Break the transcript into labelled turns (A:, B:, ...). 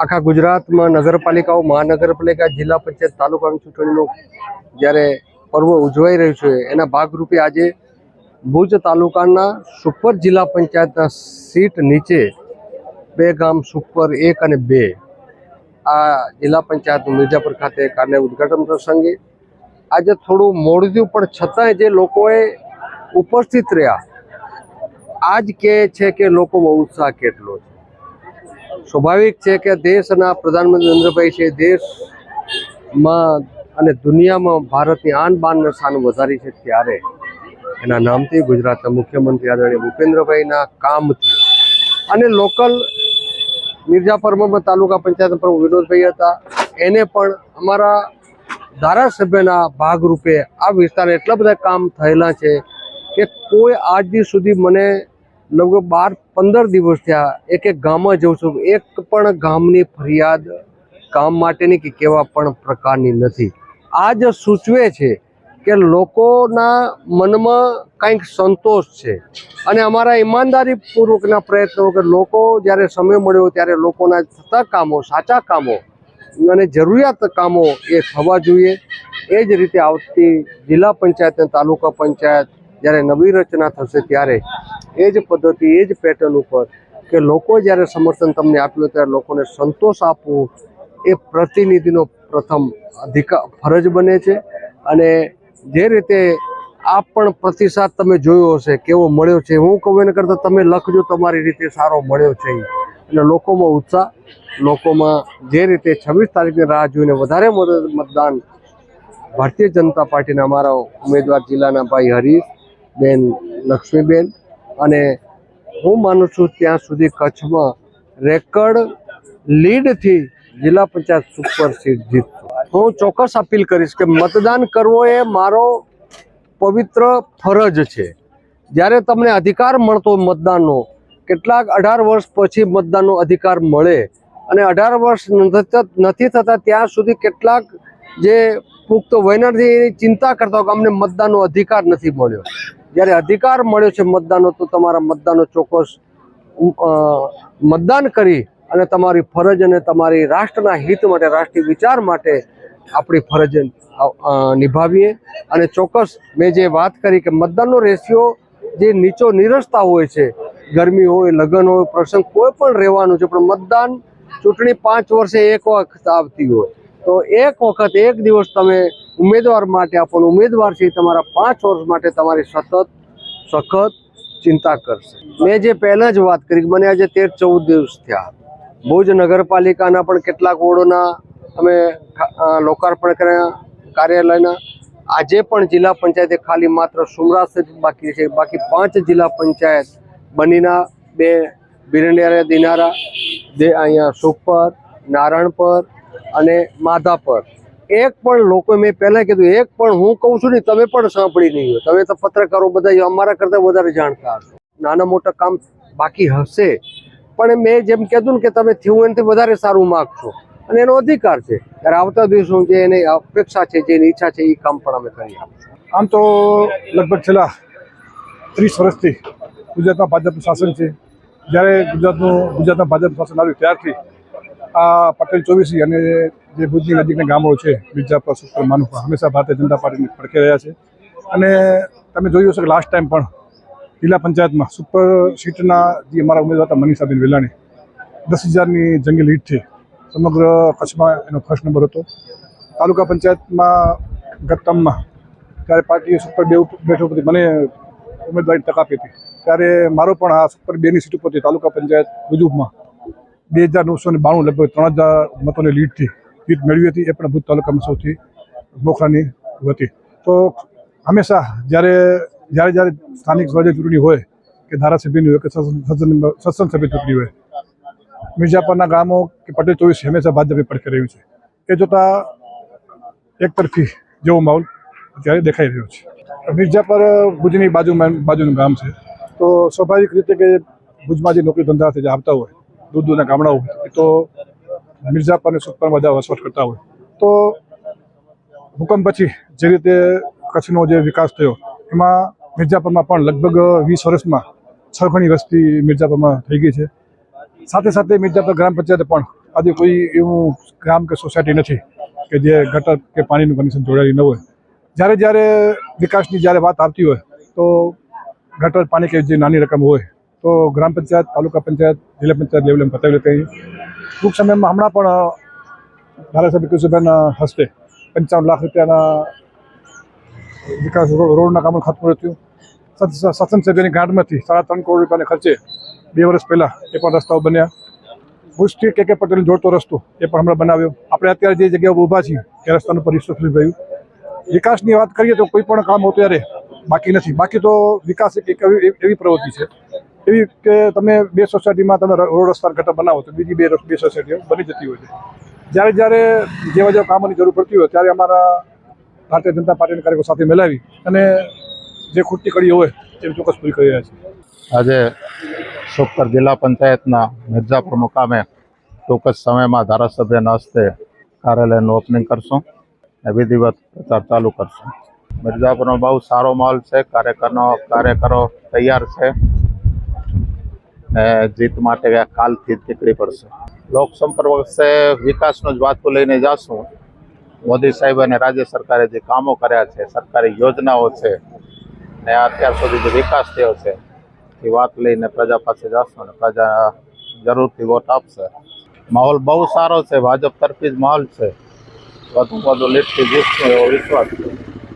A: આખા ગુજરાતમાં નગરપાલિકાઓ, મહાનગરપાલિકા, જિલ્લા પંચાયત, તાલુકાની ચૂંટણીનું જ્યારે પર્વ ઉજવાઈ રહ્યું છે એના ભાગરૂપે આજે ભુજ તાલુકાના સુપર જિલ્લા પંચાયતના સીટ નીચે બે ગામ સુપર 1 અને 2 આ જિલ્લા પંચાયતનું મિર્જાપુર ખાતે કાર્ય ઉદ્ઘાટન પ્રસંગે આજે થોડું મોડું થયું, પણ છતાંય જે લોકોએ ઉપસ્થિત રહ્યા આજ કહે છે કે લોકોમાં ઉત્સાહ કેટલો છે. સ્વાભાવિક છે કે દેશના પ્રધાનમંત્રી નરેન્દ્રભાઈ છે, દેશમાં અને દુનિયામાં ભારતની આન બાન શાન વધારી છે, ત્યારે એના નામથી ગુજરાતના મુખ્યમંત્રી આદરણીય ભૂપેન્દ્રભાઈના કામથી અને લોકલ મિર્જાપુરમાં તાલુકા પંચાયત પ્રમુખ વિનોદભાઈ હતા, એને પણ અમારા ધારાસભ્યના ભાગરૂપે આ વિસ્તારમાં એટલા બધા કામ થયેલા છે કે કોઈ આજ દિવસ સુધી મને લગભગ 12-15 દિવસ થયા એક ગામમાં જઉં છું, એક પણ ગામની ફરિયાદ કામ માટેની કે કેવા પણ પ્રકારની નથી. આ જ સૂચવે છે કે લોકોના મનમાં કંઈક સંતોષ છે અને અમારા ઈમાનદારીપૂર્વકના પ્રયત્નો કે લોકો જ્યારે સમય મળ્યો ત્યારે લોકોના થતા કામો, સાચા કામો અને જરૂરિયાત કામો એ થવા જોઈએ. એ જ રીતે આવતી જિલ્લા પંચાયત અને તાલુકા પંચાયત જ્યારે નવી રચના થશે ત્યારે એ જ પદ્ધતિ, એ જ પેટર્ન ઉપર કે લોકો જ્યારે સમર્થન તમને આપ્યું ત્યારે લોકોને સંતોષ આપવું એ પ્રતિનિધિનો પ્રથમ અધિકાર ફરજ બને છે. અને જે રીતે આ પણ પ્રતિસાદ તમે જોયો હશે કેવો મળ્યો છે, હું કહું એના કરતાં તમે લખજો તમારી રીતે સારો મળ્યો છે. એટલે લોકોમાં ઉત્સાહ, લોકોમાં જે રીતે 26 તારીખની રાહ જોઈને વધારે મતદાન ભારતીય જનતા પાર્ટીના અમારા ઉમેદવાર જિલ્લાના ભાઈ હરીશબેન, લક્ષ્મીબેન, અને હું માનું છું ત્યાં સુધી કચ્છમાં રેકર્ડ લીડથી જિલ્લા પંચાયત સુપર સીટ જીતશે. હું ચોક્કસ અપીલ કરીશ કે મતદાન કરવો એ મારો પવિત્ર ફરજ છે. જ્યારે તમને અધિકાર મળતો મતદાનનો, કેટલાક 18 વર્ષ પછી મતદાનનો અધિકાર મળે અને 18 વર્ષ નથી થતા ત્યાં સુધી કેટલાક જે પુખ્ત વયનાથી એની ચિંતા કરતા હોય કે અમને મતદાનનો અધિકાર નથી મળ્યો. જ્યારે અધિકાર મળ્યો છે મતદાનનો, તો તમારા મતદાનનો ચોક્કસ મતદાન કરી અને તમારી ફરજ અને તમારી રાષ્ટ્રના હિત માટે, રાષ્ટ્રીય વિચાર માટે આપણી ફરજ નિભાવીએ. અને ચોક્કસ મેં જે વાત કરી કે મતદાનનો રેશિયો જે નીચો નિરસતા હોય છે, ગરમી હોય, લગ્ન હોય, પ્રસંગ કોઈ પણ રહેવાનું છે, પણ મતદાન ચૂંટણી 5 વર્ષે એક વખત આવતી હોય, તો એક વખત એક દિવસ તમે ઉમેદવાર માટે આપો, ઉમેદવાર છે તમારા 5 વર્ષ માટે તમારી સખત ચિંતા કરશે. મેં જે પહેલાં જ વાત કરી, મને આજે 13-14 દિવસ થયા. ભુજ નગરપાલિકાના પણ કેટલાક વોર્ડોના અમે લોકાર્પણ કર્યા કાર્યાલયના. આજે પણ જિલ્લા પંચાયતે ખાલી માત્ર સુમરાસ જ બાકી છે, બાકી 5 જિલ્લા પંચાયત બનીના, 2 બિરંડિયા દિનારા, 2 અહીંયા સુપર, નારણપર અને માધાપર. એક પણ લોકો, મેં પહેલાં કીધું, એક પણ, હું કહું છું ને, તમે પણ સાંભળી નહીં હોય, તમે તો પત્રકારો બધા અમારા કરતાં વધારે જાણતા હશો. નાના મોટા કામ બાકી હશે, પણ મેં જેમ કીધું ને કે તમે થયું એનાથી વધારે સારું માગશો અને એનો અધિકાર છે. ત્યારે આવતા દિવસો જે એની અપેક્ષા છે, જે એની ઈચ્છા છે, એ કામ પણ અમે કરી આપીશું.
B: આમ તો લગભગ છેલ્લા 30 વર્ષથી ગુજરાતમાં ભાજપનું શાસન છે. જ્યારે ગુજરાતમાં ભાજપ શાસન આવ્યું ત્યારથી આ પટેલ 24 અને જે ભુજની નજીકના ગામો છે, મિર્જાપુર, સુપર, માનુપા, હંમેશા ભારતીય જનતા પાર્ટીને પડખે રહ્યા છે. અને તમે જોયું હશે કે લાસ્ટ ટાઈમ પણ જિલ્લા પંચાયતમાં સુપર સીટના જે અમારા ઉમેદવાર હતા મનીષાબેન વેલાણી, 10,000ની જંગી લીડથી સમગ્ર કચ્છમાં એનો ફર્સ્ટ નંબર હતો. તાલુકા પંચાયતમાં ગત ટર્મમાં ત્યારે પાર્ટીએ સુપર 2 બેઠક પરથી મને ઉમેદવારી તક આપી હતી, ત્યારે મારો પણ આ સુપર 2ની સીટ ઉપરથી તાલુકા પંચાયત ભુજમાં 2,992 લગભગ 3,000 મતોની લીડથી જીત મેળવી હતી. એ પણ ભુજ તાલુકામાં સૌથી મોખરાની હતી. તો હંમેશા જ્યારે સ્થાનિક સ્વરાજ્ય ચૂંટણી હોય કે ધારાસભ્યની હોય કે સત્સંગ સભ્ય ચૂંટણી હોય, મિર્જાપરના ગામો કે પટેલ 24 હંમેશા ભાજપે પડખે રહ્યું છે. એ જોતાં એકતરફી જેવો માહોલ અત્યારે દેખાઈ રહ્યો છે. મિર્જાપર ભુજની બાજુનું ગામ છે, તો સ્વાભાવિક રીતે કે ભુજમાં જે નોકરી ધંધાથી જે આવતા હોય, દૂરના ગામડાઓ હોય, તો મિર્જાપર અને સુપરમાં બધા વસવાટ કરતા હોય. તો હુકમ પછી જે રીતે કચ્છનો જે વિકાસ થયો, એમાં મિર્જાપરમાં પણ લગભગ 20 વર્ષમાં 6 ગણી વસ્તી મિર્જાપરમાં થઈ ગઈ છે. સાથે સાથે મિર્જાપર ગ્રામ પંચાયતે પણ આજે કોઈ એવું ગામ કે સોસાયટી નથી કે જે ગટર કે પાણીનું કનેક્શન જોડાયેલું ન હોય. જ્યારે જ્યારે વિકાસની જ્યારે વાત આવતી હોય તો ગટર પાણી કે જે નાની રકમ હોય તો ગ્રામ પંચાયત, તાલુકા પંચાયત, જિલ્લા પંચાયત લેવલે પતાવી લેતા હોય. ટૂંક સમયમાં હમણાં પણ ધારાસભ્ય કુશુભાઈના હસ્તે 55 લાખ રૂપિયાના વિકાસ રોડના કામનું ખાતમુહૂર્ત થયું. શાસન સભ્યની ગાંઠમાંથી 3.5 કરોડ રૂપિયાના ખર્ચે 2 વર્ષ પહેલાં એ પણ રસ્તાઓ બન્યા. ભુજથી કે પટેલ જોડતો રસ્તો એ પણ હમણાં બનાવ્યો. આપણે અત્યારે જે જગ્યાએ ઊભા છીએ એ રસ્તાનું પર રિસ્ટ્રક્ચર થયું. વિકાસની વાત કરીએ તો કોઈ પણ કામ અત્યારે બાકી નથી. બાકી તો વિકાસ એક એવી પ્રવૃત્તિ છે એવી કે તમે 2 સોસાયટીમાં તમે રોડ રસ્તા ગટર બનાવો તો બીજી 2 સોસાયટીઓ બની જતી હોય છે. જ્યારે જ્યારે જેવા કામોની જરૂર પડતી હોય ત્યારે અમારા ભારતીય જનતા પાર્ટીના કાર્યકરો સાથે મિલાવી અને જે ખૂટતી કડી હોય એ ચોક્કસ પૂરી કરી રહ્યા છીએ.
C: આજે સુખપર જિલ્લા પંચાયતના મિર્ઝાપુર મુકામે ટૂંક જ સમયમાં ધારાસભ્યના હસ્તે કાર્યાલયનું ઓપનિંગ કરશું અને વિધિવત પ્રચાર ચાલુ કરશું. મિર્ઝાપુરનો બહુ સારો માહોલ છે. કાર્યકરો તૈયાર છે ને જીત માટે કાલથી જ નીકળી પડશે. લોકસંપર્ક વખતે વિકાસનું જ વાતો લઈને જાશું. મોદી સાહેબ અને રાજ્ય સરકારે જે કામો કર્યા છે, સરકારી યોજનાઓ છે ને અત્યાર સુધી જે વિકાસ થયો છે એ વાત લઈને પ્રજા પાસે જશું અને પ્રજા જરૂરથી વોટ આપશે. માહોલ બહુ સારો છે. ભાજપ તરફી જ માહોલ છે. વધુ લીડથી જીતશું એવો વિશ્વાસ છે.